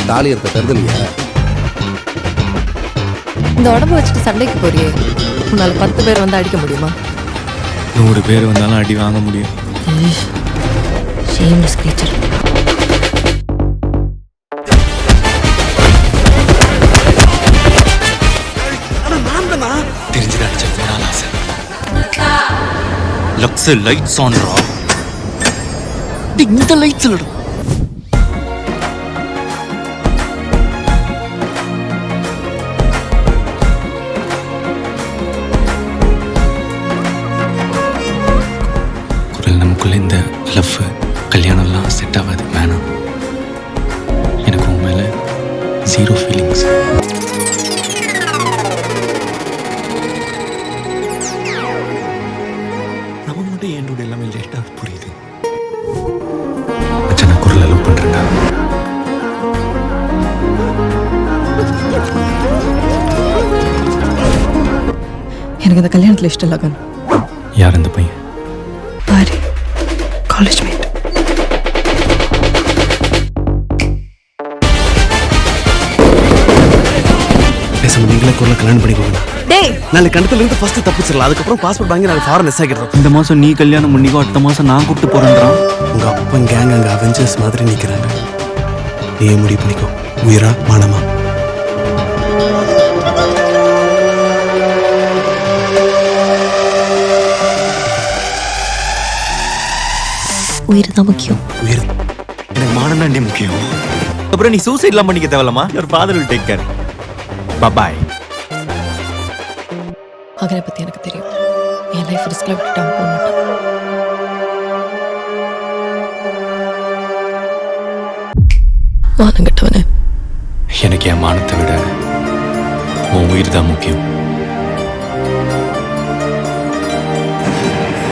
தாலி இருக்க தருதலையா? இந்த உடம்பு வச்சுட்டு சண்டைக்கு போறியே, உன்னால 10 பேர் வந்து அடிக்க முடியுமா? 100 பேர் வந்தாலும் அடி வாங்க முடியும். Shameless creature. தெரிஞ்சது அடிச்சது நாள் ஆசை. லக்ஸ் லைட்ஸ் ஆன் ரா. இந்த லைட்ஸ் இல்லடா. குரல் நமக்குள்ள இந்த லவ் கல்யாணம்லாம் செட் ஆகாது, வேணாம். எனக்கு உன் மேல 0 ஃபீலிங்ஸ். நமக்கு மட்டும் என்னோட எல்லாமே லேட்டாக புரியுது. அச்சா, நான் குரல் லவ் பண்றேன்டா. எனக்கு இந்த கல்யாணத்துல இஷ்டம் இல்லை கன். யார் அந்த பையன்? பாரு, காலேஜ் மேட். பேசாம நீங்களே குரலை கல்யாணம் பண்ணிக்கோங்க. டேய், நாளைக்கு கண்டத்துல இருந்து ஃபர்ஸ்ட் தப்பிச்சிடலாம். அதுக்கப்புறம் பாஸ்போர்ட் வாங்கி நாங்கள் ஃபாரின் எஸ் ஆகிடுறோம். இந்த மாசம் நீ கல்யாணம் பண்ணிக்கோ, அடுத்த மாசம் நான் கூப்பிட்டு போறேன்றான். உங்க அப்பன் கேங் அங்க அவெஞ்சர்ஸ் மாதிரி நிக்கிறாங்க. நீயே முடிவு பண்ணிக்கோ, உயிரா மானமா? உயிர் தான் முக்கியம். உயிர் எனக்கு மானம் தாண்டி முக்கியம். அப்புறம் நீ சூசைட்லாம் பண்ணிக்க தேவையில்லமா? Your father will take care. Bye. மகனை பத்தி எனக்கு தெரியும். என் லைஃப் ரிஸ்க்ல விட்டுட்டு அவன் போக மாட்டான். மானம் கட்டவனே. எனக்கு என் மானத்தை விட உன் உயிர் தான் முக்கியம்.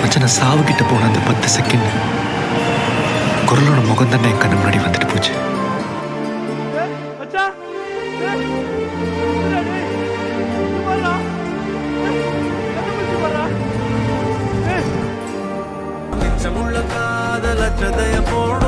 மச்சான், நான் சாவு கிட்ட போன அந்த 10 செகண்ட் குரலோட முகம் தான் என் கண்ணு முன்னாடி வந்துட்டு போச்சு. காதல சதய போட